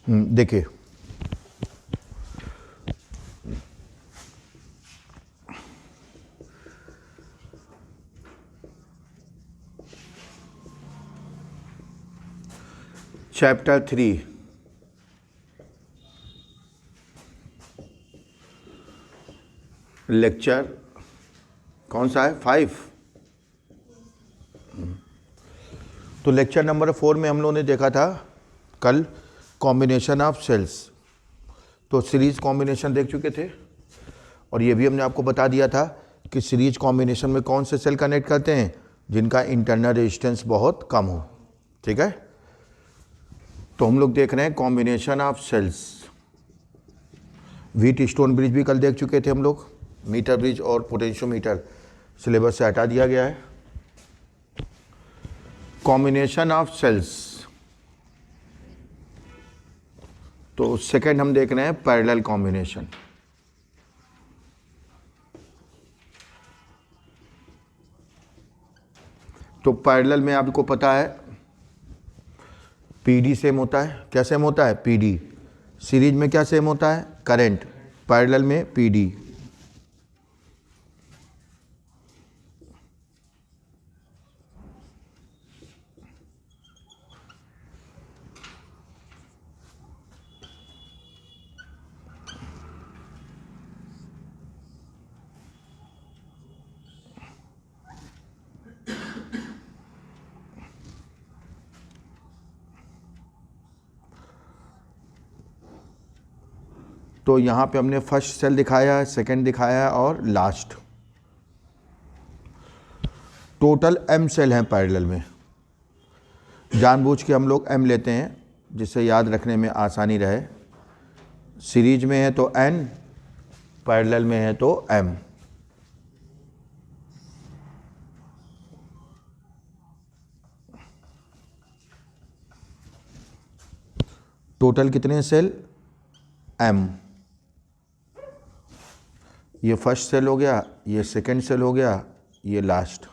देखिए chapter 3 lecture कौन सा है 5। तो लेक्चर नंबर 4 में हम लोगों ने देखा था कल कॉम्बिनेशन ऑफ सेल्स। तो सीरीज कॉम्बिनेशन देख चुके थे और ये भी हमने आपको बता दिया था कि सीरीज कॉम्बिनेशन में कौन से सेल कनेक्ट करते हैं जिनका इंटरनल रेजिस्टेंस बहुत कम हो। ठीक है, तो हम लोग देख रहे हैं combination of cells. Wheatstone bridge भी कल देख चुके थे हम लोग, मीटर ब्रिज और पोटेंशियोमीटर सिलेबस से हटा दिया गया है। कॉम्बिनेशन ऑफ सेल्स, तो सेकंड हम देख रहे हैं पैरेलल कॉम्बिनेशन। तो पैरेलल में आपको पता है पीडी सेम होता है। क्या सेम होता है? पीडी। सीरीज में क्या सेम होता है? करंट। पैरेलल में पीडी। तो यहाँ पे हमने फर्स्ट सेल दिखाया है, सेकंड दिखाया है और लास्ट। टोटल m सेल हैं पैरेलल में। जानबूझ के हम लोग m लेते हैं जिससे याद रखने में आसानी रहे। सीरीज में है तो n, पैरेलल में है तो m। टोटल कितने सेल? m। ये फर्स्ट सेल हो गया, ये सेकंड सेल हो गया, ये लास्ट।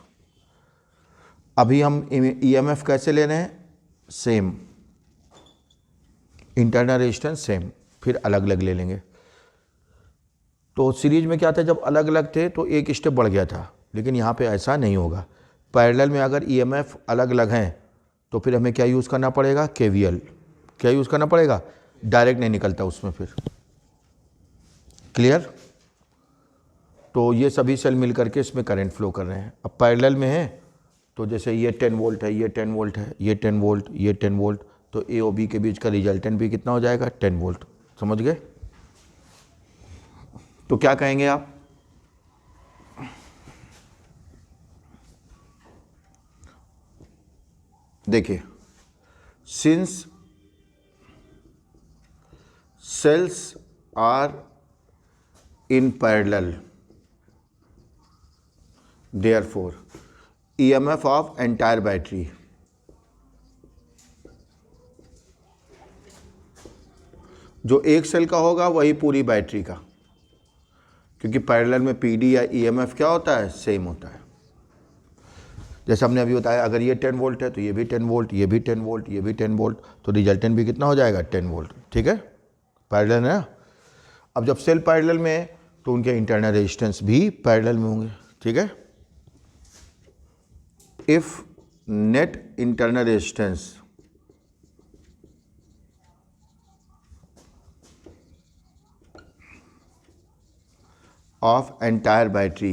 अभी हम ईएमएफ कैसे ले रहे हैं? सेम, इंटरनल रेजिस्टेंस सेम, फिर अलग अलग ले लेंगे। तो सीरीज में क्या था, जब अलग अलग थे तो एक स्टेप बढ़ गया था, लेकिन यहाँ पे ऐसा नहीं होगा। पैरेलल में अगर ईएमएफ अलग अलग हैं तो फिर हमें क्या यूज़ करना पड़ेगा? केवीएल। क्या यूज़ करना पड़ेगा? डायरेक्ट नहीं निकलता उसमें फिर। क्लियर? तो ये सभी सेल मिल करके इसमें करंट फ्लो कर रहे हैं। अब पैरेलल में है तो जैसे ये 10 वोल्ट है, ये 10 वोल्ट है, ये 10 वोल्ट, ये 10 वोल्ट, तो ए और बी के बीच का रिजल्टेंट भी कितना हो जाएगा? 10 वोल्ट। समझ गए? तो क्या कहेंगे आप? देखिए, since cells are in parallel, therefore EMF of entire battery जो एक सेल का होगा वही पूरी बैटरी का, क्योंकि पैरेलल में पीडी या ईएमएफ क्या होता है? सेम होता है। जैसे हमने अभी बताया, अगर ये 10 वोल्ट है तो ये भी 10 वोल्ट, ये भी 10 वोल्ट, ये भी 10 वोल्ट, तो रिजल्टेंट भी कितना हो जाएगा? 10 वोल्ट। ठीक है, पैरेलल है ना। अब जब सेल पैरेलल में है तो उनके इंटरनल रेजिस्टेंस भी पैरेलल में होंगे। ठीक है। If net internal resistance of entire battery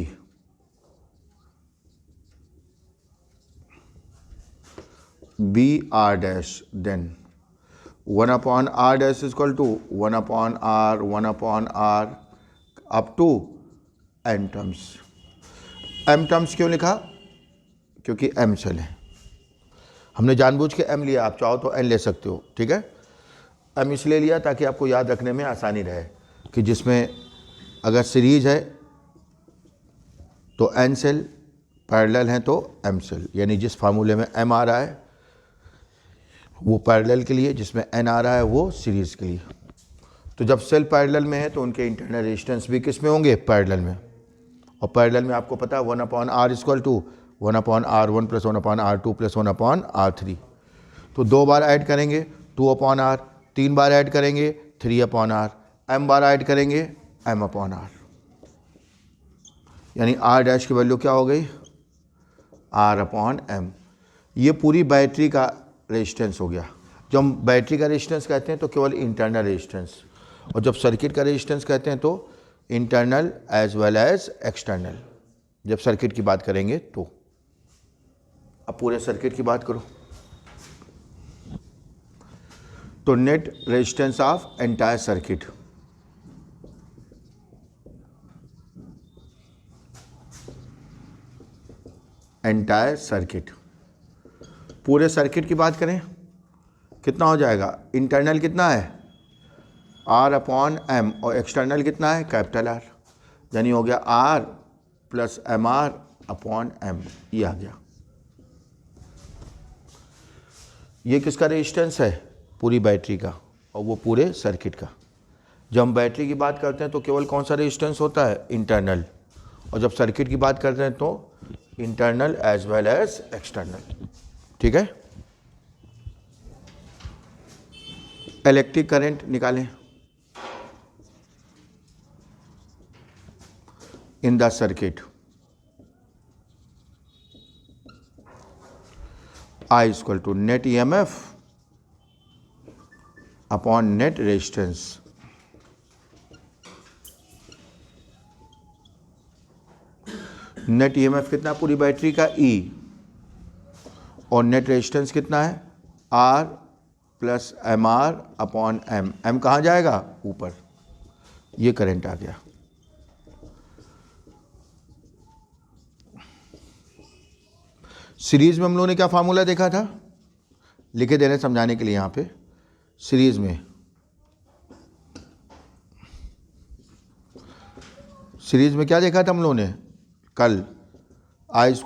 be R dash, then 1 upon R dash is equal to 1 upon R, 1 upon R up to n terms। m terms क्यों लिखा? क्योंकि m सेल है। हमने जानबूझ के m लिया, आप चाहो तो n ले सकते हो। ठीक है, m इसलिए लिया ताकि आपको याद रखने में आसानी रहे कि जिसमें अगर सीरीज है तो n सेल, पैरेलल हैं तो m सेल, यानी जिस फार्मूले में m आ रहा है वो पैरेलल के लिए, जिसमें n आ रहा है वो सीरीज के लिए। तो जब सेल पैरेलल में है तो उनके इंटरनल रेजिस्टेंस भी किस में होंगे? पैरेलल में। और पैरेलल में आपको पता है 1 upon R equal to 1 upon R1 plus 1 upon R2 plus 1 upon R3। तो दो बार ऐड करेंगे 2 अपॉन R, 3 बार ऐड करेंगे 3/r, m बार ऐड करेंगे m/r, यानी r डैश की वैल्यू क्या हो गई, r/m। ये पूरी बैटरी का रेजिस्टेंस हो गया। जब हम बैटरी का रेजिस्टेंस कहते हैं तो केवल इंटरनल रेजिस्टेंस, और जब सर्किट का रेजिस्टेंस कहते हैं तो internal as well as external, जब सर्किट की बात करेंगे तो। अब पूरे सर्किट की बात करो तो net resistance of entire circuit, entire circuit, पूरे सर्किट की बात करें कितना हो जाएगा, इंटरनल कितना है r/m और एक्सटर्नल कितना है कैपिटल R, यानी हो गया R + mr/m, ये आ गया। ये किसका रेजिस्टेंस है, पूरी बैटरी का, और वो पूरे सर्किट का। जब हम बैटरी की बात करते हैं तो केवल कौन सा रेजिस्टेंस होता है, इंटरनल, और जब सर्किट की बात करते हैं तो internal as well as external. ठीक है, इलेक्ट्रिक करंट निकालें in the circuit, I = net EMF upon net resistance. Net EMF कितना पूरी बैटरी का, E, और नेट रेजिस्टेंस कितना है, R + mr/m। m कहाँ जाएगा, ऊपर। ये करंट आ गया। सीरीज में हम लोगों ने क्या फार्मूला देखा था, लिखे दे रहे हैं समझाने के लिए। यहाँ पे सीरीज में क्या देखा था हम लोगों ने कल, I =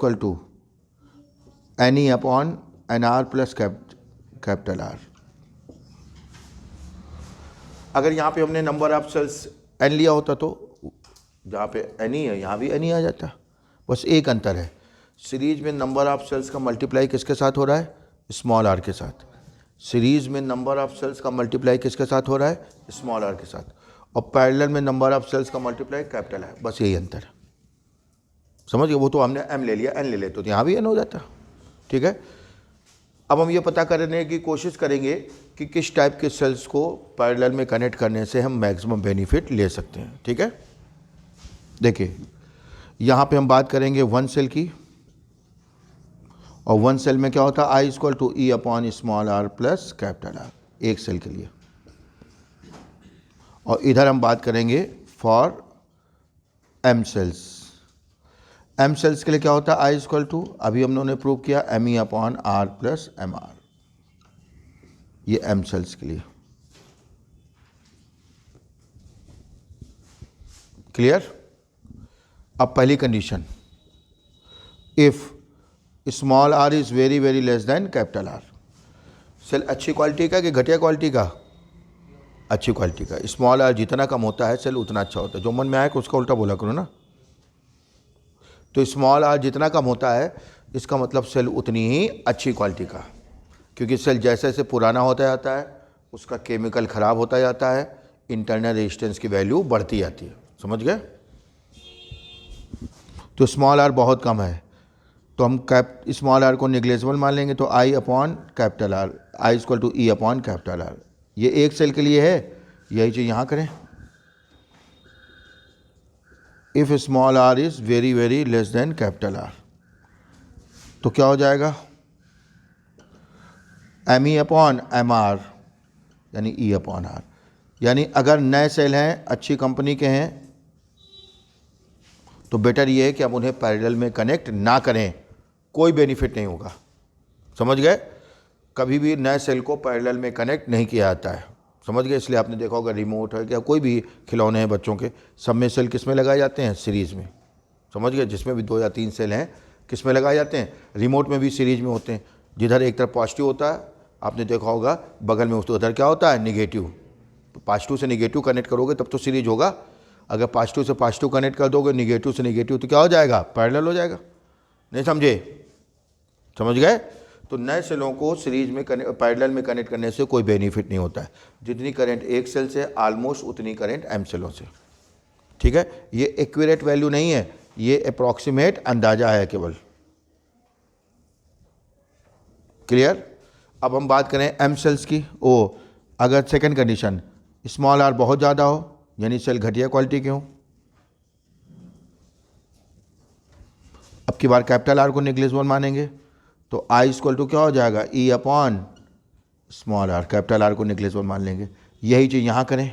NE/NR + कैपिटल R। अगर यहाँ पे हमने नंबर ऑफ सेल्स n लिया होता तो जहाँ पे NE है यहाँ भी NE आ जाता, बस एक अंतर है, सीरीज में नंबर ऑफ सेल्स का मल्टीप्लाई किसके साथ हो रहा है, स्मॉल r के साथ। सीरीज में नंबर ऑफ सेल्स का मल्टीप्लाई किसके साथ हो रहा है, स्मॉल r के साथ, और पैरेलल में नंबर ऑफ सेल्स का मल्टीप्लाई कैपिटल है, बस यही अंतर है। समझ गए, वो तो हमने m ले लिया, n ले लेते तो यहाँ भी n हो जाता। ठीक है, अब हम ये पता करने की कोशिश करेंगे कि किस टाइप के सेल्स को पैरेलल में कनेक्ट करने से हम मैक्सिमम बेनिफिट ले सकते हैं। ठीक है, देखिए यहाँ पे हम बात करेंगे 1 सेल की, और 1 सेल में क्या होता है, I = E/r + कैपिटल R, एक सेल के लिए। और इधर हम बात करेंगे for m cells. m cells के लिए क्या होता है, I = अभी हम लोगों ने प्रूव किया Me/r + mr, ये m सेल्स के लिए। क्लियर। अब पहली condition, if small r is very very less than capital R। Cell अच्छी क्वालिटी का कि घटिया क्वालिटी का, अच्छी क्वालिटी का। स्मॉल r जितना कम होता है सेल उतना अच्छा होता है, जो मन में आए कि उसका उल्टा बोला करो ना। तो स्मॉल r जितना कम होता है इसका मतलब सेल उतनी ही अच्छी क्वालिटी का, क्योंकि सेल जैसे जैसे पुराना होता जाता है उसका केमिकल ख़राब होता जाता है, इंटरनल रेजिस्टेंस की वैल्यू बढ़ती जाती है। समझ गए। तो स्मॉल r बहुत कम है तो हम स्मॉल r को निग्लेजिबल मान लेंगे, तो I/R, I = E/R। ये एक सेल के लिए है, यही चीज़ यहाँ करें। If small r is very very less than capital R, तो क्या हो जाएगा, Me/mr यानी E/R। यानी अगर नए सेल हैं, अच्छी कंपनी के हैं, तो बेटर ये है कि आप उन्हें पैरेलल में कनेक्ट ना करें, कोई बेनिफिट नहीं होगा। समझ गए, कभी भी नए सेल को पैरेलल में कनेक्ट नहीं किया जाता है। समझ गए, इसलिए आपने देखा होगा रिमोट है क्या कोई भी खिलौने हैं बच्चों के, सब में सेल किस में लगाए जाते हैं, सीरीज़ में। समझ गए, जिसमें भी 2 या 3 सेल हैं किस में लगाए जाते हैं, रिमोट में भी सीरीज में होते हैं। जिधर एक तरफ पॉजिटिव होता है, आपने देखा होगा बगल में उसको उधर क्या होता है, नेगेटिव। पॉजिटिव से नेगेटिव कनेक्ट करोगे तब तो सीरीज होगा, अगर पॉजिटिव से पॉजिटिव कनेक्ट कर दोगे, नेगेटिव से नेगेटिव, तो क्या हो जाएगा, पैरेलल हो जाएगा। नहीं समझे, समझ गए। तो नए सेलों को सीरीज में पैरेलल में कनेक्ट करने से कोई बेनिफिट नहीं होता है। जितनी करंट एक सेल से ऑलमोस्ट उतनी करंट एम सेलों से। ठीक है, ये एक्यूरेट वैल्यू नहीं है, ये अप्रॉक्सीमेट अंदाजा है केवल। क्लियर। अब हम बात करें एम सेल्स की। अगर सेकंड कंडीशन स्मॉल आर बहुत ज़्यादा हो, यानी सेल घटिया क्वालिटी के हो। अब की बार कैपिटल आर को नेग्लिजिबल मानेंगे तो आई इक्वल टू क्या हो जाएगा, E upon small R. Capital R को नेग्लिजिबल मान लेंगे। यही चीज़ यहाँ करें।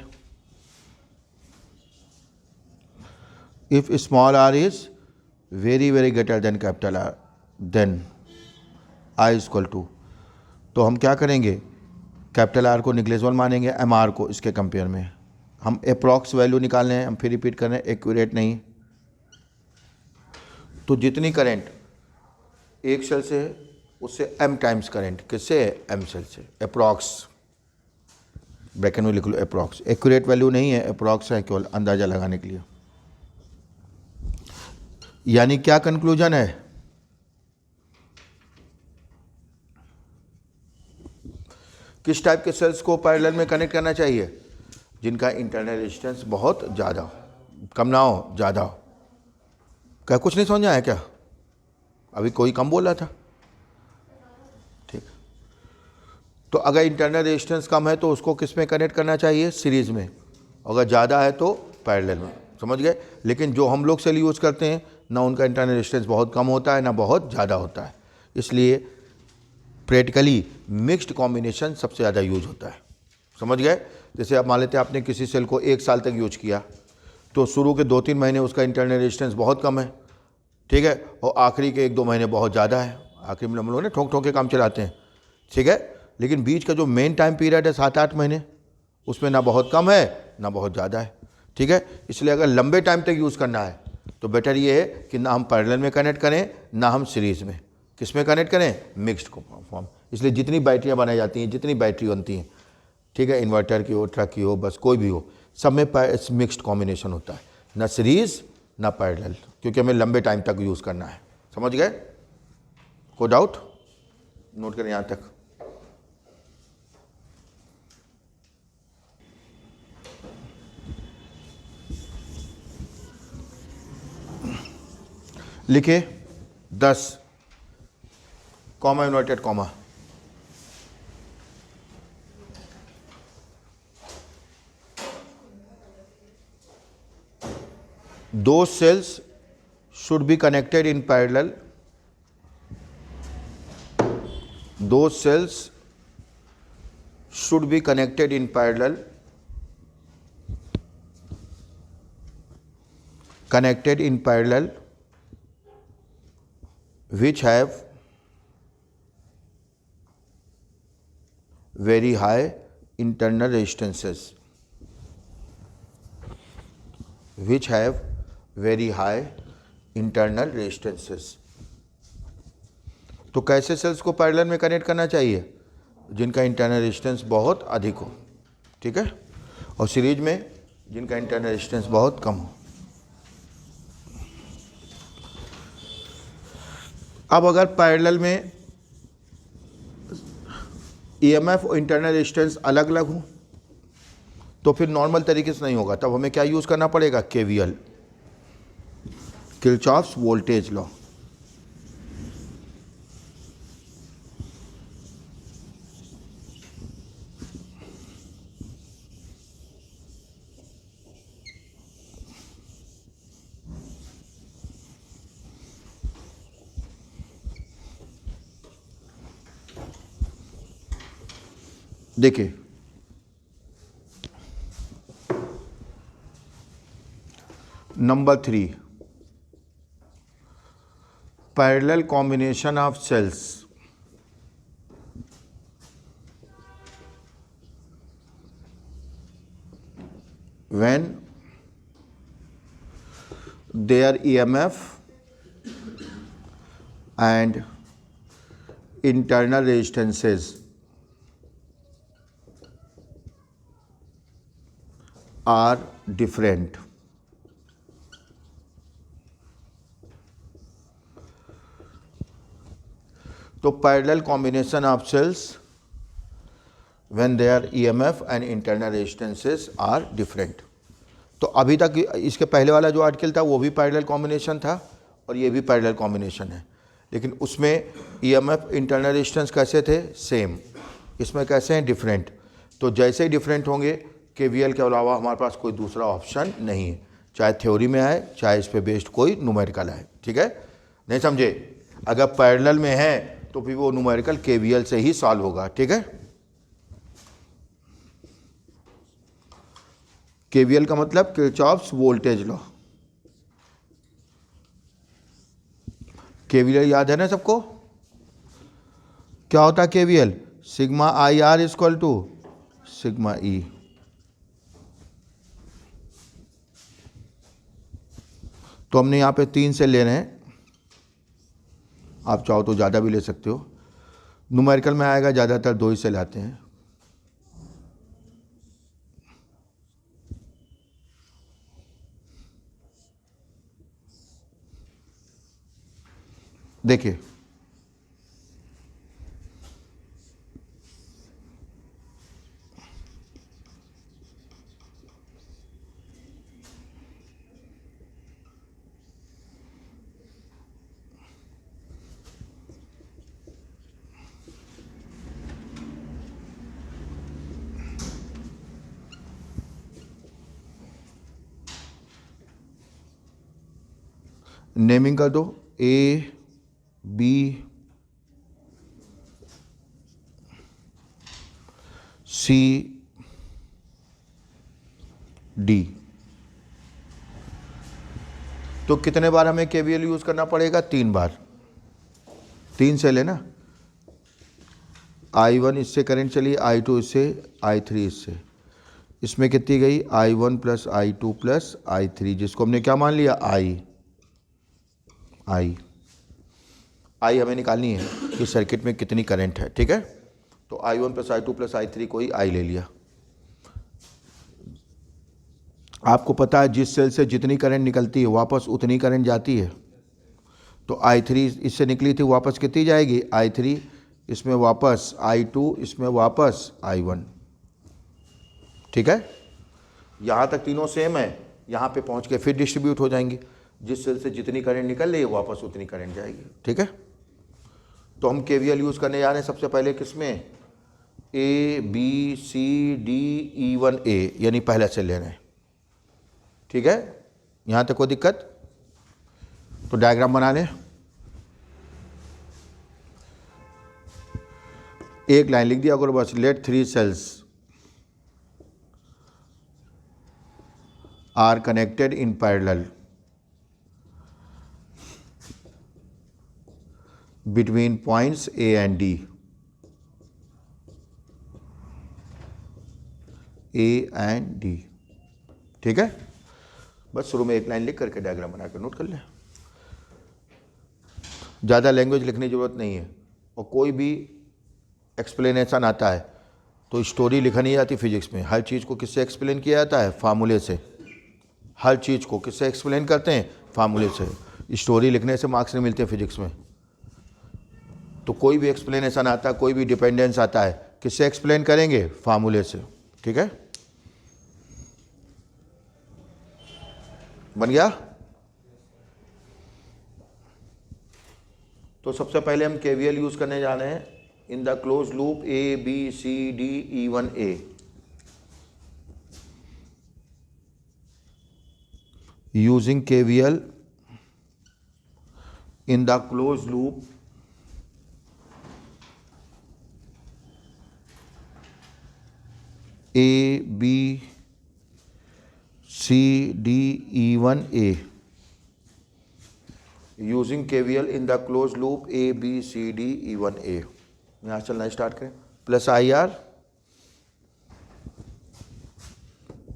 If small R is very very greater than capital R then I equal to, तो हम क्या करेंगे, कैपिटल आर को नेग्लिजिबल मानेंगे एम आर को। इसके कंपेयर में हम अप्रॉक्स वैल्यू निकालने हैं, हम फिर रिपीट कर रहे हैं, एक्यूरेट नहीं। तो जितनी करंट एक सेल से है उससे एम टाइम्स करंट किससे है, एम सेल से। अप्रॉक्स ब्रैकेट में लिख लो अप्रॉक्स। एक्यूरेट वैल्यू नहीं है, अप्रॉक्स है, केवल अंदाजा लगाने के लिए। यानी क्या कंक्लूजन है, किस टाइप के सेल्स को पैरेलल में कनेक्ट करना चाहिए, जिनका इंटरनल रेजिस्टेंस बहुत ज़्यादा हो, कम ना हो, ज़्यादा हो। क्या कुछ नहीं समझ आया क्या, अभी कोई कम बोल रहा था। ठीक, तो अगर इंटरनल रेजिस्टेंस कम है तो उसको किस में कनेक्ट करना चाहिए, सीरीज में। अगर ज़्यादा है तो पैरेलल में। समझ गए। लेकिन जो हम लोग सेल यूज़ करते हैं ना, उनका इंटरनल रेजिस्टेंस बहुत कम होता है ना बहुत ज़्यादा होता है, इसलिए प्रैक्टिकली मिक्स्ड कॉम्बिनेशन सबसे ज़्यादा यूज होता है। समझ गए। जैसे आप मान लेते हैं आपने किसी सेल को 1 साल तक यूज किया, तो शुरू के 2-3 महीने उसका इंटरनल रेजिस्टेंस बहुत कम है, ठीक है, और आखिरी के 1-2 महीने बहुत ज़्यादा है। आखिरी में हम लोग ने ठोक ठोक के काम चलाते हैं, ठीक है। लेकिन बीच का जो मेन टाइम पीरियड है 7-8 महीने, उसमें ना बहुत कम है ना बहुत ज़्यादा है, ठीक है। इसलिए अगर लंबे टाइम तक यूज़ करना है तो बेटर ये है कि ना हम पैरेलल में कनेक्ट करें ना हम सीरीज़ में। किस में कनेक्ट करें, मिक्स्ड फॉर्म। इसलिए जितनी बैटरियाँ बनाई जाती हैं, जितनी बैटरी बनती हैं, ठीक है, इन्वर्टर की हो, ट्रक की हो, बस कोई भी हो, सब में मिक्स्ड कॉम्बिनेशन होता है, ना सीरीज़ ना पैरेलल, क्योंकि हमें लंबे टाइम तक यूज़ करना है। समझ गए। कोई डाउट, नोट करें यहाँ तक। लिखे 10 comma inverted comma. Those cells should be connected in parallel. Those cells should be connected in parallel. Connected in parallel, which have very high internal resistances. Which have very high internal resistances. तो कैसे sales को parallel में connect करना चाहिए, जिनका internal resistance बहुत अधिक हो, ठीक है, और सीरीज में जिनका इंटरनल रेजिस्टेंस बहुत कम हो। अब अगर पैरेलल में ईएमएफ और इंटरनल रेजिस्टेंस अलग अलग हो तो फिर नॉर्मल तरीके से नहीं होगा। तब हमें क्या यूज़ करना पड़ेगा, केवीएल, किरचॉफ्स वोल्टेज लॉ। देखिए, number 3, parallel combination of cells when their EMF and internal resistances are different. तो parallel combination of cells when there EMF and internal resistances are different. तो अभी तक इसके पहले वाला जो आर्टिकल था वो भी पैरेलल कॉम्बिनेशन था और ये भी पैरेलल कॉम्बिनेशन है, लेकिन उसमें ईएमएफ इंटरनल रेजिस्टेंस कैसे थे, सेम। इसमें कैसे हैं, डिफरेंट। तो जैसे ही डिफरेंट होंगे केवीएल के अलावा हमारे पास कोई दूसरा ऑप्शन नहीं है, चाहे थ्योरी में आए चाहे इस पे बेस्ड कोई न्यूमेरिकल आए। ठीक है, नहीं समझे? अगर पैरेलल में है तो फिर वो न्यूमेरिकल केवीएल से ही सॉल्व होगा। ठीक है, केवीएल का मतलब किरचॉफ्स वोल्टेज लॉ। केवीएल याद है ना सबको? क्या होता है KVL? Sigma I R equal to sigma E. तो हमने यहाँ पे 3 से ले रहे हैं, आप चाहो तो ज़्यादा भी ले सकते हो। न्यूमेरिकल में आएगा ज़्यादातर 2 ही से लाते हैं। देखिए नेमिंग कर दो, ए बी सी डी। तो कितने बार हमें केवीएल यूज करना पड़ेगा? 3 बार। 3 से लेना, I1 इससे करंट चली, I2 इससे, I3 इससे। इसमें कितनी गई? I1 plus I2 plus I3, जिसको हमने क्या मान लिया? I हमें निकालनी है कि सर्किट में कितनी करंट है। ठीक है, तो I1 plus I2 plus I3 को ही I ले लिया। आपको पता है जिस सेल से जितनी करंट निकलती है वापस उतनी करंट जाती है। तो I3 इससे निकली थी, वापस कितनी जाएगी? I3 इसमें वापस, I2 इसमें वापस, I1। ठीक है, यहाँ तक तीनों सेम है, यहाँ पे पहुँच के फिर डिस्ट्रीब्यूट हो जाएंगी। जिस सेल से जितनी करंट निकल रही है वापस उतनी करंट जाएगी। ठीक है, तो हम केवीएल यूज़ करने जा रहे हैं सबसे पहले किसमें? ए बी सी डी E1 ए, यानी पहले से ले रहे हैं। ठीक है, यहाँ तक कोई दिक्कत? तो डायग्राम बना लें। एक लाइन लिख दिया करो बस, let 3 cells are connected in parallel between points A and D. A and D। ठीक है, बस शुरू में एक लाइन लिख करके डायग्राम बना कर नोट कर लें। ज़्यादा लैंग्वेज लिखने की जरूरत नहीं है, और कोई भी एक्सप्लेनेशन आता है तो स्टोरी लिखा नहीं जाती फिजिक्स में। हर चीज़ को किससे एक्सप्लेन किया जाता है? फार्मूले से। हर चीज़ को किससे एक्सप्लेन करते हैं? फार्मूले से। स्टोरी लिखने से मार्क्स नहीं मिलते फिजिक्स में। तो कोई भी एक्सप्लेनेशन आता है, कोई भी डिपेंडेंस आता है, किससे एक्सप्लेन करेंगे? फार्मूले से। ठीक है, बन गया? तो सबसे पहले हम केवीएल यूज करने जा रहे हैं in the close loop A B C D E1 A. Using KVL in the close loop A B C D E1 A, using KVL in the closed loop A B C D E1 A। यहाँ चलना start करें। Plus IR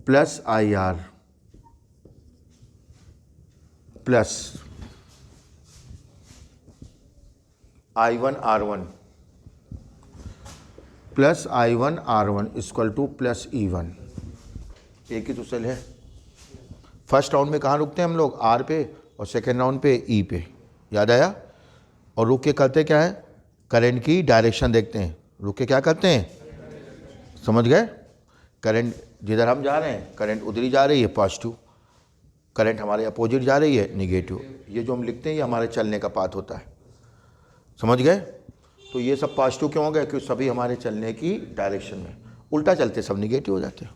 plus IR plus I1 R1 plus I1 R1 equal two plus E1। एक ही तो cell है। First round में कहाँ रुकते हैं हम लोग? R पे, और सेकेंड राउंड पे E पे। याद आया? और रुक के करते क्या है? करंट की डायरेक्शन देखते हैं, रुक के क्या करते हैं, समझ गए। करंट जिधर हम जा रहे हैं करंट उधर ही जा रही है पॉजिटिव, करंट हमारे अपोजिट जा रही है निगेटिव। ये जो हम लिखते हैं ये हमारे चलने का पाथ होता है, समझ गए। तो ये सब पॉजिटिव क्यों हो गए, क्योंकि सभी हमारे चलने की डायरेक्शन में, उल्टा चलते सब निगेटिव हो जाते हैं,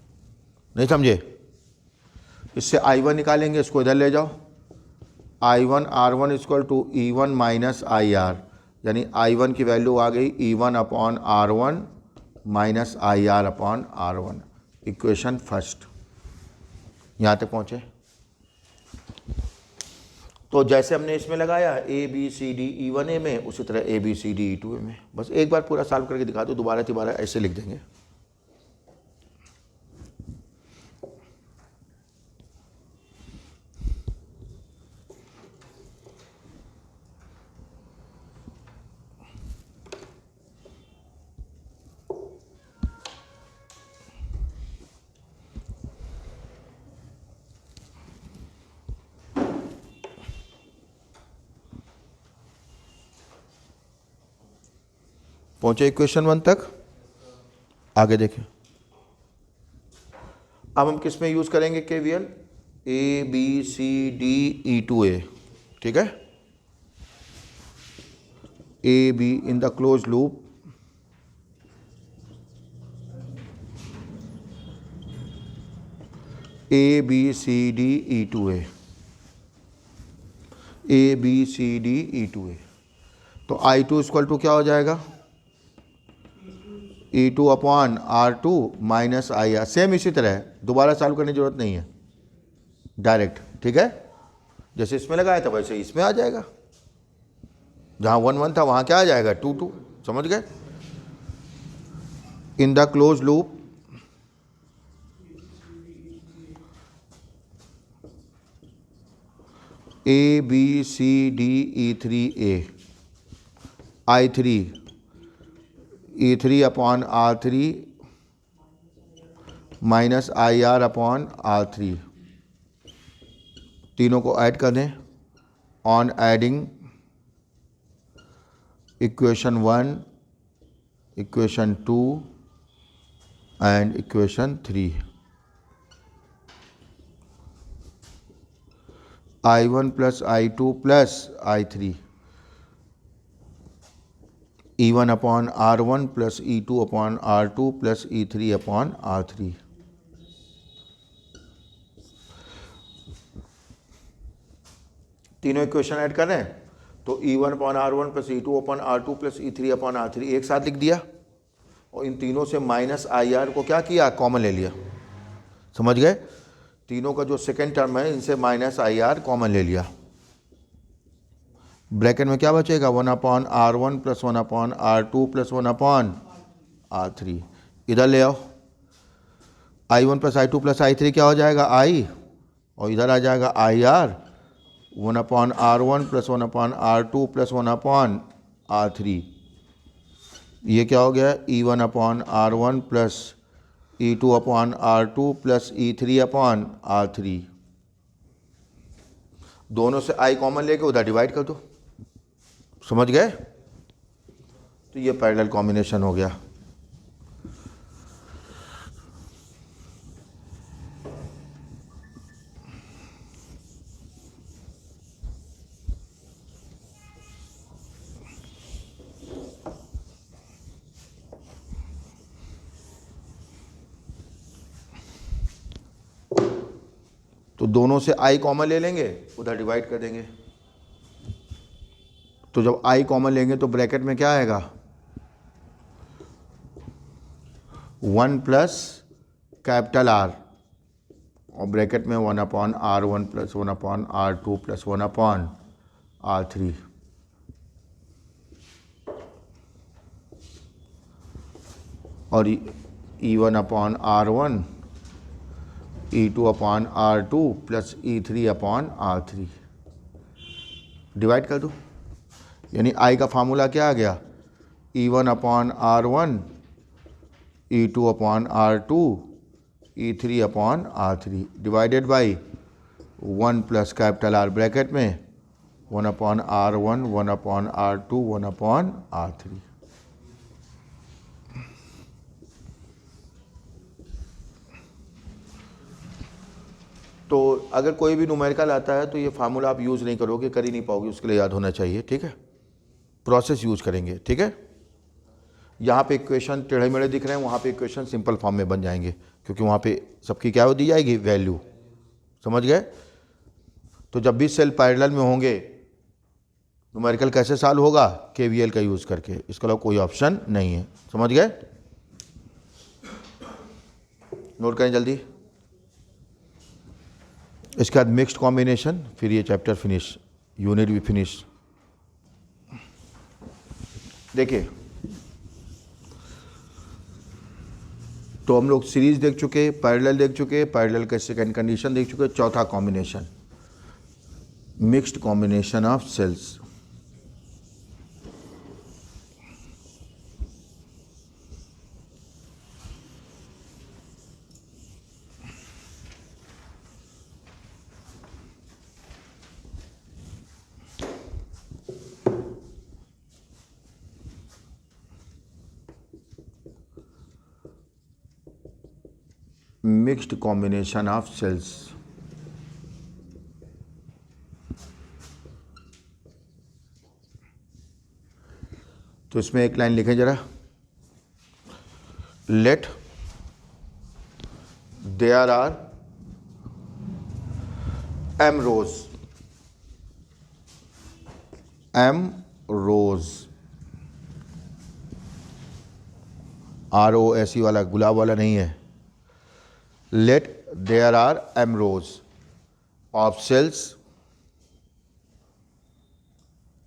नहीं समझे। इससे I1 निकालेंगे, इसको इधर ले जाओ, I1 R1 equal to E1 minus IR, यानी I1 की वैल्यू आ गई E1 upon R1 minus IR upon R1, equation first. यहाँ तक पहुँचे। तो जैसे हमने इसमें लगाया ABCD E1A में, उसी तरह ABCD E2A में। बस एक बार पूरा सॉल्व करके दिखा दो, दोबारा ऐसे लिख देंगे। पहुंचे इक्वेशन 1 तक, आगे देखें। अब हम किस में यूज करेंगे KVL, ABCD E2A, ठीक है। AB in the close loop, ABCD E2A, ABCD E2A। तो I2 इक्वल टू क्या हो जाएगा, E2 upon R2 minus IR। Same इसी तरह, दोबारा चालू करने की जरूरत नहीं है, डायरेक्ट, ठीक है। जैसे इसमें लगाया था वैसे इसमें आ जाएगा, जहाँ 1 1 था वहाँ क्या आ जाएगा 2 2, समझ गए। इन the close loop ABCD E3A, I3 E3 upon R3 minus IR upon R3, तीनों को ऐड कर दें। On adding equation 1, equation 2 and equation 3, I1 plus I2 plus I3, E1 upon R1 plus E2 upon R2 plus E3 upon R3। तीनों equation add कर रहे हैं, तो E1 upon R1 plus E2 upon R2 plus E3 upon R3 एक साथ लिख दिया, और इन तीनों से माइनस IR को क्या किया, कॉमन ले लिया, समझ गए। तीनों का जो सेकेंड टर्म है इनसे माइनस IR कॉमन ले लिया। ब्रैकेट में क्या बचेगा, 1 upon R1 plus 1 upon R2 plus 1 upon R3, इधर ले आओ। I1 plus I2 plus I3 क्या हो जाएगा I, और इधर आ जाएगा IR, 1 upon R1 plus 1 upon R2 plus 1 upon R3। ये क्या हो गया, E1 upon R1 plus E2 upon R2 plus E3 upon R3। दोनों से I कॉमन लेके उधर डिवाइड कर दो, समझ गए। तो ये पैरेलल कॉम्बिनेशन हो गया। तो दोनों से I कॉमन ले लेंगे, उधर डिवाइड कर देंगे। तो जब I कॉमन लेंगे तो ब्रैकेट में क्या आएगा, 1 प्लस कैपिटल R, और ब्रैकेट में 1 upon R1 plus 1 upon R2 plus 1 upon R3। और E1 upon R1, E2 upon R2 plus E3 upon R3, divide कर दो। यानी I का फार्मूला क्या आ गया, E1 upon R1, E2 upon R2, E3 upon R3 divided by 1 plus capital R bracket में 1/R1, 1/R2, 1/R3। तो अगर कोई भी न्यूमेरिकल आता है तो ये फार्मूला आप यूज़ नहीं करोगे, कर ही नहीं पाओगे, उसके लिए याद होना चाहिए, ठीक है। प्रोसेस यूज़ करेंगे, ठीक है। यहाँ पे इक्वेशन टेढ़े मेढ़े दिख रहे हैं, वहाँ पे इक्वेशन सिंपल फॉर्म में बन जाएंगे, क्योंकि वहाँ पे सबकी क्या दी जाएगी, वैल्यू। समझ गए। तो जब भी सेल पैरेलल में होंगे न्यूमेरिकल कैसे सॉल्व होगा, केवीएल का यूज़ करके, इसके अलावा कोई ऑप्शन नहीं है। समझ गए। नोट करें जल्दी। इसके बाद मिक्स्ड कॉम्बिनेशन, फिर ये चैप्टर फिनिश, यूनिट भी फिनिश। देखिए, तो हम लोग सीरीज देख चुके, पैरेलल देख चुके, पैरेलल के सेकंड कंडीशन देख चुके। चौथा combination, mixed combination of cells. Mixed combination of cells. तो इसमें एक लाइन लिखें जरा, let there are M rows, M rows, ROSE वाला, गुलाब वाला नहीं है। Let there are M rows of cells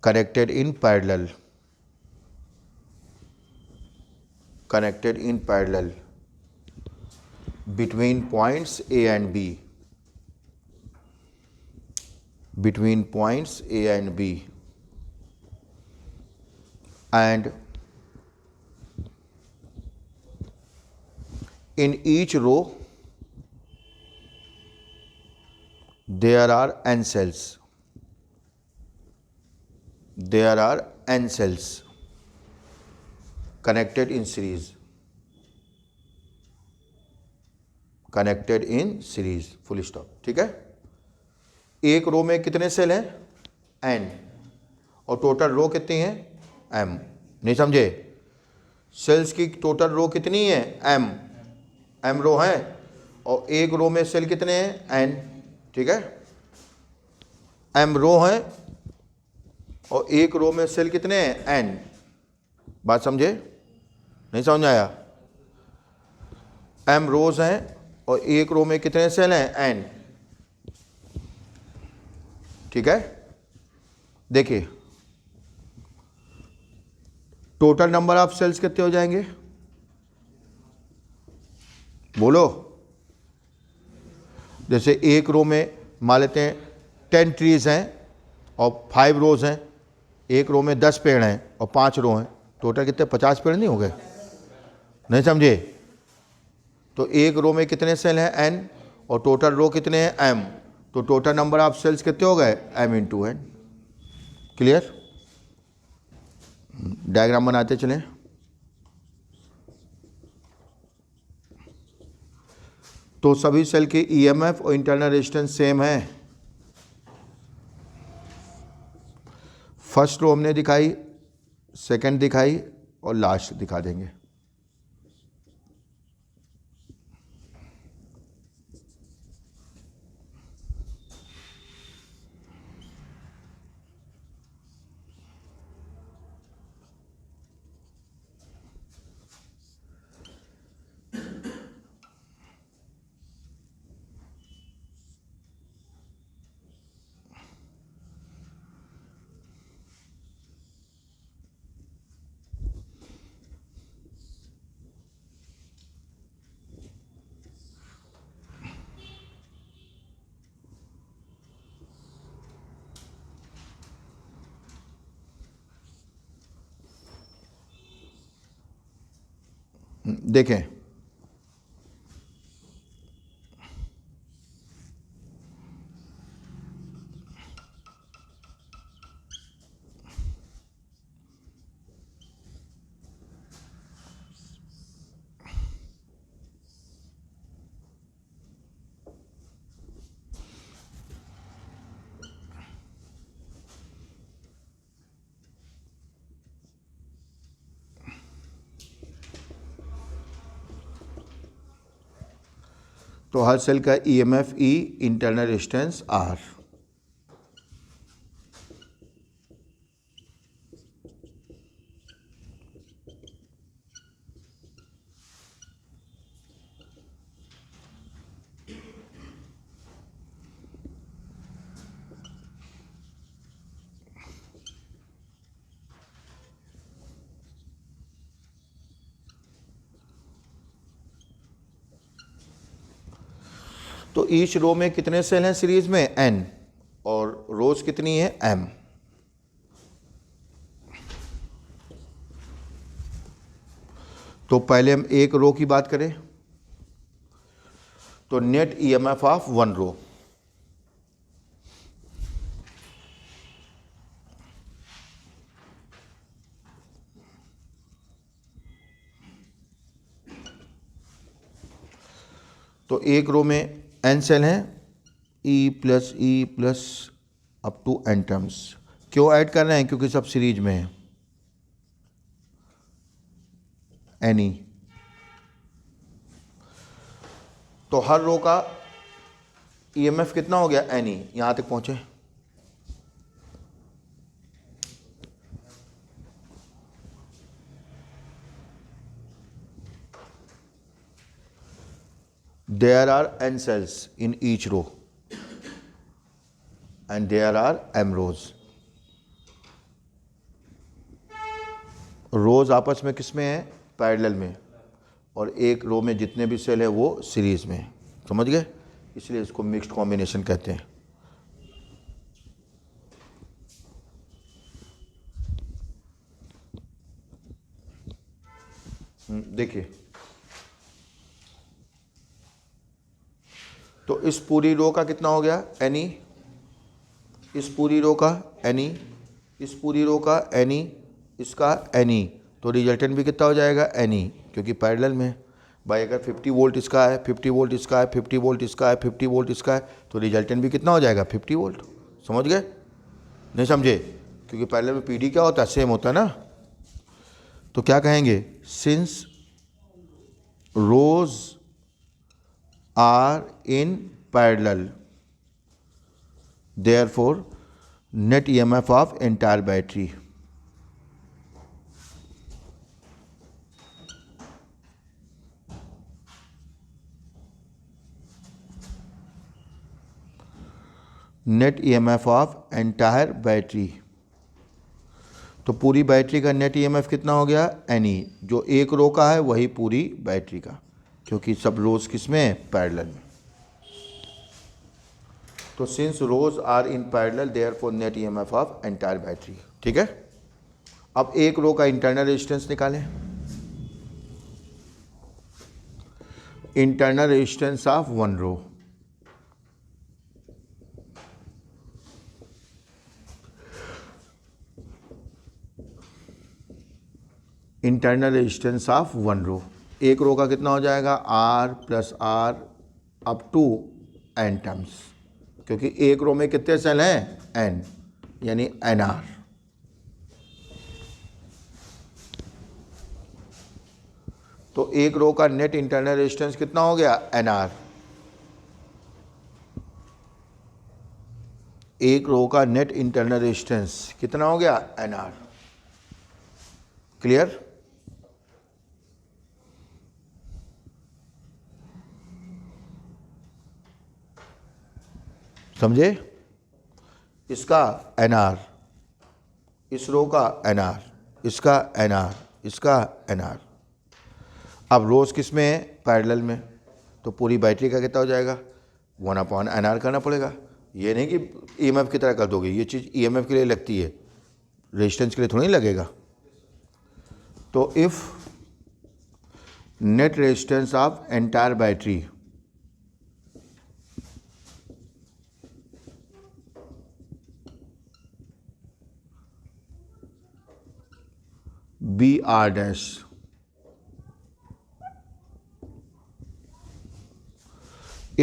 connected in parallel, connected in parallel between points A and B, between points A and B, and in each row there are n cells, there are n cells connected in series, connected in series, full stop। ठीक है। एक row में कितने cell हैं, n, और total रो कितनी है, m। नहीं समझे, सेल्स की टोटल रो कितनी है, m रो है, और एक रो में सेल कितने हैं, n। ठीक है, m रो है और एक रो में सेल कितने हैं, n। बात समझे, नहीं समझ आया। m रोज हैं और एक रो में कितने सेल हैं, n। ठीक है। देखिए, टोटल नंबर ऑफ सेल्स कितने हो जाएंगे, बोलो। जैसे एक रो में मान लेते हैं 10 ट्रीज हैं और 5 रोज हैं, एक रो में 10 पेड़ हैं और 5 रो हैं, टोटल कितने, 50 पेड़ नहीं हो गए, नहीं समझे। तो एक रो में कितने सेल हैं, n, और टोटल रो कितने हैं, m। तो टोटल नंबर ऑफ सेल्स कितने हो गए, m into n। Clear. Diagram बनाते चलें। तो सभी सेल के EMF और इंटरनल रेजिस्टेंस सेम है। फर्स्ट रो हमने दिखाई, सेकंड दिखाई और लास्ट दिखा देंगे। देखें, तो हर सेल का EMF E, internal resistance R। तो ईच रो में कितने सेल हैं सीरीज में? N, और रोज कितनी है? M। तो पहले हम एक रो की बात करें तो net EMF of one row, तो एक रो में N सेल हैं, E plus up to N terms. क्यों ऐड कर रहे हैं? क्योंकि सब सीरीज में है। N, तो हर रो का EMF कितना हो गया? N। यहां तक पहुंचे। There are N cells in each row and there are M rows। रोज आपस में किस में है? पैरेलल में, और एक रो में जितने भी सेल है वो सीरीज में। समझ गए? इसलिए इसको मिक्स्ड कॉम्बिनेशन कहते हैं। देखिए, तो इस पूरी रो का कितना हो गया? N, इस पूरी रो का N, इस पूरी रो का N, इसका N, तो रिजल्टेंट भी कितना हो जाएगा? N, क्योंकि पैरेलल में। भाई अगर 50 वोल्ट इसका है, 50 वोल्ट इसका है, 50 वोल्ट इसका है, 50 वोल्ट इसका है, तो रिजल्टेंट भी कितना हो जाएगा? 50 वोल्ट। समझ गए? नहीं समझे? क्योंकि पैरेलल में PD क्या होता है? सेम होता है ना। तो क्या कहेंगे? Since rows are in parallel, therefore net EMF of entire battery net EMF of entire battery. तो पूरी बैटरी का नेट EMF कितना हो गया? N, जो एक रो का है वही पूरी बैटरी का, क्योंकि सब रोज किस में है? पैरेलल में। तो since rows are in parallel therefore net EMF of entire battery. ठीक है। अब एक रो का इंटरनल रेजिस्टेंस निकालें। Internal resistance of one row, internal resistance of one row, एक रो का कितना हो जाएगा? R plus R up to N terms, क्योंकि एक रो में कितने सेल हैं? N, यानी NR। तो एक रो का नेट इंटरनल रेजिस्टेंस कितना हो गया? NR। एक रो का नेट इंटरनल रेजिस्टेंस कितना हो गया? NR। क्लियर? समझे? इसका NR, इस रो का NR, इसका NR, इसका NR। अब रोज किस में है? पैरेलल में, तो पूरी बैटरी का कितना हो जाएगा? 1/NR करना पड़ेगा। ये नहीं कि EMF की तरह कर दोगे, ये चीज़ EMF के लिए लगती है, रेजिस्टेंस के लिए थोड़ी लगेगा। तो if net resistance of entire battery BR dash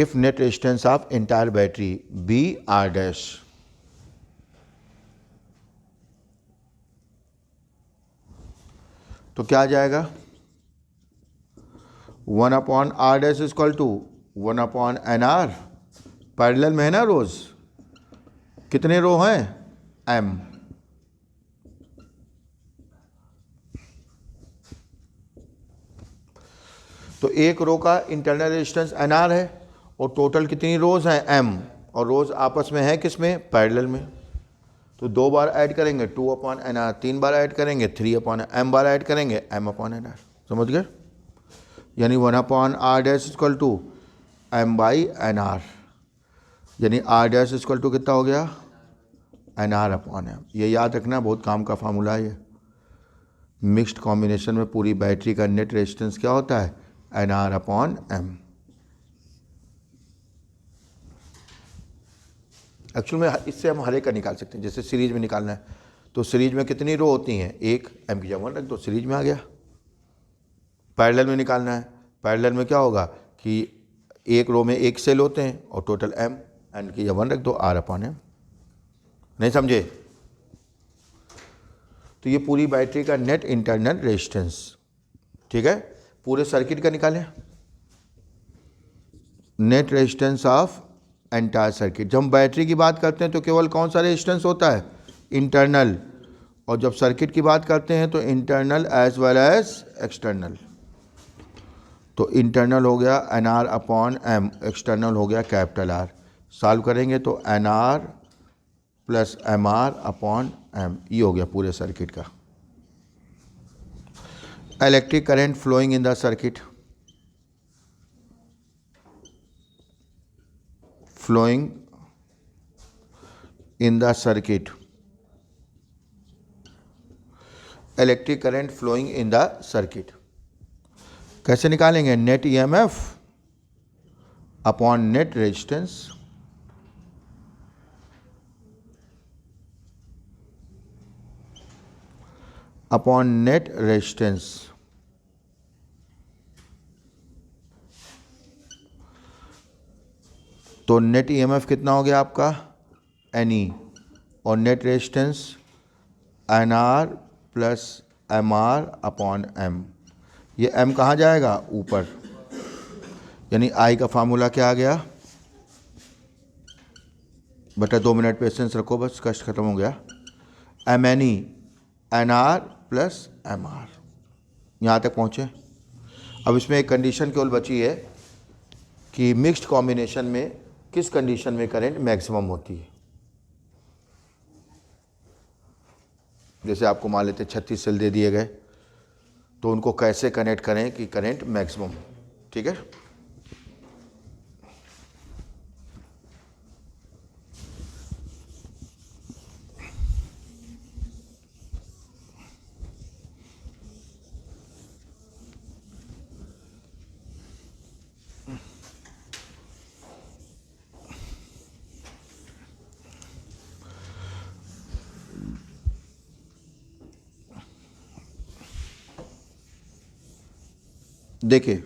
if net resistance of entire battery BR dash तो क्या आ जाएगा? 1/R dash is equal to 1 upon N R, parallel में है ना रोज, कितने रो हैं, m, तो एक रो का इंटरनल रेजिस्टेंस एन आर है और टोटल कितनी रोज हैं, m, और रोज आपस में है किस में, पैरेलल में। तो 2 बार ऐड करेंगे 2 अपॉन एन आर, 3 बार ऐड करेंगे 3 अपॉन m बार ऐड करेंगे m अपॉन एन आर। समझ गए? यानी 1 upon R dash equal to m by N R, यानी आर डैश इक्वल टू कितना हो गया, एन आर अपॉन m। ये याद रखना, बहुत काम का फार्मूला है ये। मिक्स्ड कॉम्बिनेशन में पूरी बैटरी का नेट रेजिस्टेंस क्या होता है, N R upon m। Actual में इससे हम हर एक का निकाल सकते हैं। जैसे सीरीज में निकालना है तो सीरीज में कितनी रो होती हैं, एक, m की जगह 1 रख दो, सीरीज में आ गया। पैरेलल में निकालना है, पैरेलल में क्या होगा कि एक रो में एक सेल होते हैं और टोटल m, n की जगह 1 रख दो, r अपॉन m। नहीं समझे? तो ये पूरी बैटरी का नेट इंटरनल रेजिस्टेंस, ठीक है। पूरे सर्किट का निकालें, net resistance of entire circuit. जब हम बैटरी की बात करते हैं तो केवल कौन सा रेजिस्टेंस होता है, इंटरनल, और जब सर्किट की बात करते हैं तो internal as well as external. तो इंटरनल हो गया N R upon M, external हो गया कैपिटल आर। सॉल्व करेंगे तो N R plus M R upon M, ये हो गया पूरे सर्किट का। Electric current flowing in the circuit, flowing in the circuit, electric current flowing in the circuit। कैसे निकालेंगे, net EMF upon net resistance, upon net resistance. तो net EMF कितना हो गया आपका, एन ई, और net resistance N R plus M R upon M. ये M कहाँ जाएगा, ऊपर, यानी आई का फार्मूला क्या आ गया, बटा 2 मिनट पेशेंस रखो, बस कष्ट खत्म हो गया, M N E N R plus M R. यहाँ तक पहुँचे। अब इसमें एक कंडीशन केवल बची है कि मिक्स्ड कॉम्बिनेशन में किस कंडीशन में करंट मैक्सिमम होती है। जैसे आपको मान लेते 36 सेल दे दिए गए, तो उनको कैसे कनेक्ट करें कि करंट मैक्सिमम, ठीक है। देखिए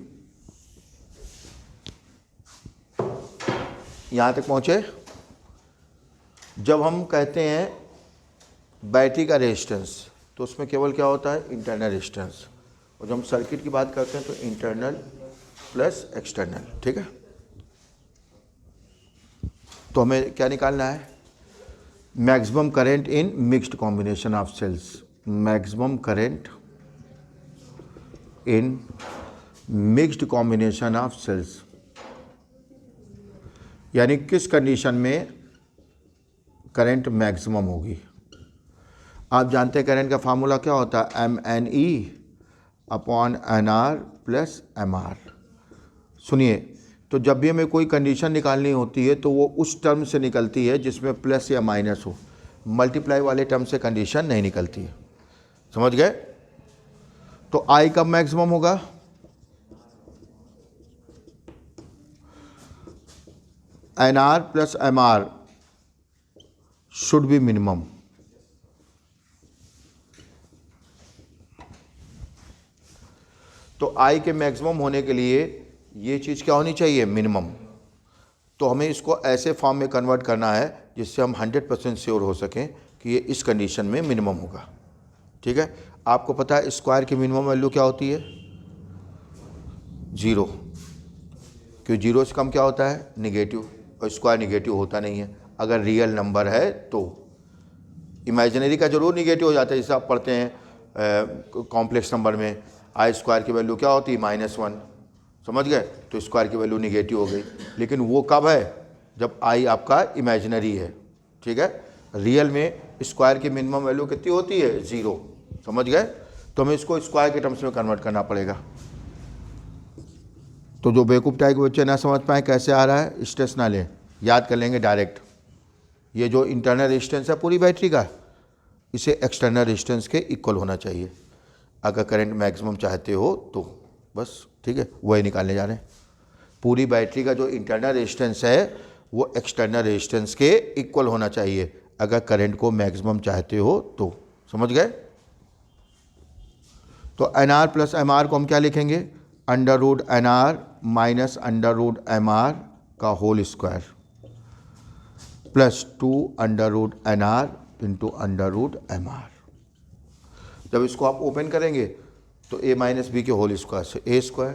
यहाँ तक पहुँचे। जब हम कहते हैं बैटरी का रेजिस्टेंस तो उसमें केवल क्या होता है, इंटरनल रेजिस्टेंस, और जब हम सर्किट की बात करते हैं तो इंटरनल प्लस एक्सटर्नल, ठीक है। तो हमें क्या निकालना है, maximum current in mixed combination of cells, maximum current in mixed combination of cells, यानी किस कंडीशन में करंट मैक्सिमम होगी। आप जानते हैं करंट का फार्मूला क्या होता है, M N E upon N R plus M R. सुनिए, तो जब भी हमें कोई कंडीशन निकालनी होती है तो वो उस टर्म से निकलती है जिसमें प्लस या माइनस हो, मल्टीप्लाई वाले टर्म से कंडीशन नहीं निकलती है। समझ गए? तो आई कब मैक्सिमम होगा, N R plus M R should be minimum. तो आई के मैक्सिमम होने के लिए ये चीज़ क्या होनी चाहिए, मिनिमम। तो हमें इसको ऐसे फॉर्म में कन्वर्ट करना है जिससे हम 100% श्योर हो सकें कि ये इस कंडीशन में मिनिमम होगा, ठीक है। आपको पता है स्क्वायर की मिनिमम वैल्यू क्या होती है, 0। क्यों 0 से कम क्या होता है निगेटिव, और स्क्वायर निगेटिव होता नहीं है अगर रियल नंबर है तो। इमेजिनरी का जरूर निगेटिव हो जाता है, जैसे आप पढ़ते हैं कॉम्प्लेक्स नंबर में आई स्क्वायर की वैल्यू क्या होती है -1, समझ गए, तो स्क्वायर की वैल्यू निगेटिव हो गई। लेकिन वो कब है, जब आई आपका इमेजिनरी है, ठीक है। रियल में स्क्वायर की मिनिमम वैल्यू कितनी होती है 0, समझ गए। तो हमें इसको स्क्वायर के टर्म्स में कन्वर्ट करना पड़ेगा। तो जो बेवकूफ़ टाइप के बच्चे ना समझ पाए कैसे आ रहा है, स्ट्रेस ना लें, याद कर लेंगे डायरेक्ट। ये जो इंटरनल रेजिस्टेंस है पूरी बैटरी का, इसे एक्सटर्नल रेजिस्टेंस के इक्वल होना चाहिए अगर करंट मैक्सिमम चाहते हो तो, बस ठीक है, वही निकालने जा रहे हैं। पूरी बैटरी का जो इंटरनल रेजिस्टेंस है वो एक्सटर्नल रेजिस्टेंस के इक्वल होना चाहिए अगर करंट को मैक्सिमम चाहते हो तो, समझ गए। तो NR प्लस MR को हम क्या लिखेंगे, √NR माइनस √MR का whole square plus 2√NR into √MR। जब इसको आप ओपन करेंगे तो a माइनस बी के होल स्क्वायर से a square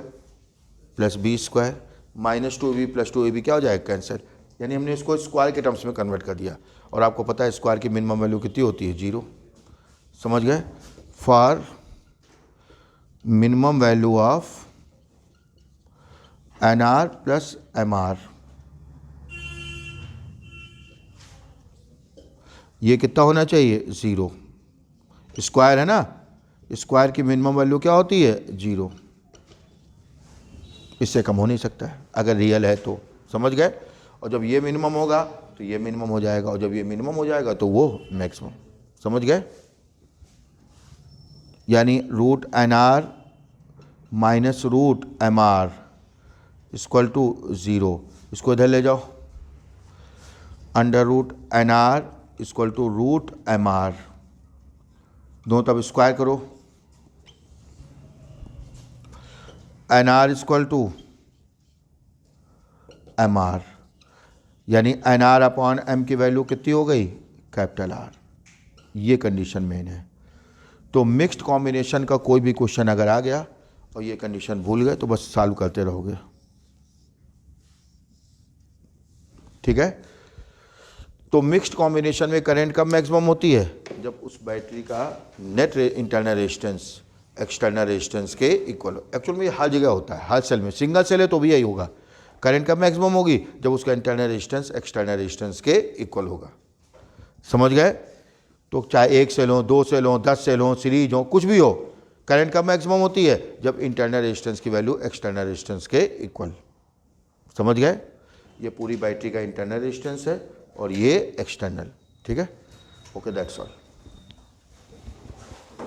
plus B square minus 2b plus 2ab क्या हो जाएगा, कैंसिल। यानी हमने इसको स्क्वायर के टर्म्स में कन्वर्ट कर दिया। और आपको पता है स्क्वायर की मिनिमम वैल्यू कितनी होती है 0, समझ गए। For minimum value of NR plus MR, ये कितना होना चाहिए 0। स्क्वायर है ना, स्क्वायर की मिनिमम वैल्यू क्या होती है 0, इससे कम हो नहीं सकता है अगर रियल है तो, समझ गए। और जब ये मिनिमम होगा तो ये मिनिमम हो जाएगा, और जब ये मिनिमम हो जाएगा तो वो मैक्सिमम, समझ गए। यानी √NR minus √MR equal to 0। इसको इधर ले जाओ, √NR इक्वल टू √MR, दो तब स्क्वायर करो, NR इक्वल टू MR, यानी NR अपॉन M की वैल्यू कितनी हो गई, कैपिटल R। ये कंडीशन मेन है। तो मिक्स्ड कॉम्बिनेशन का कोई भी क्वेश्चन अगर आ गया और ये कंडीशन भूल गए तो बस सॉल्व करते रहोगे, ठीक है। तो मिक्स्ड कॉम्बिनेशन में करंट कब मैक्सिमम होती है, जब उस बैटरी का net internal resistance external resistance के इक्वल हो। एक्चुअल में ये हर जगह होता है, हर सेल में, सिंगल सेल है तो भी यही होगा। करंट कब मैक्सिमम होगी, जब उसका इंटरनल रेजिस्टेंस एक्सटर्नल रेजिस्टेंस के इक्वल होगा, समझ गए। तो चाहे 1 सेल हो, 2 सेल हो, 10 सेल हो, सीरीज हो, कुछ भी हो, करंट कब मैक्सिमम होती है, जब इंटरनल रेजिस्टेंस की वैल्यू एक्सटर्नल रेजिस्टेंस के इक्वल, समझ गए। ये पूरी बैटरी का इंटरनल रेजिस्टेंस है और ये एक्सटर्नल, ठीक है। Okay, that's all.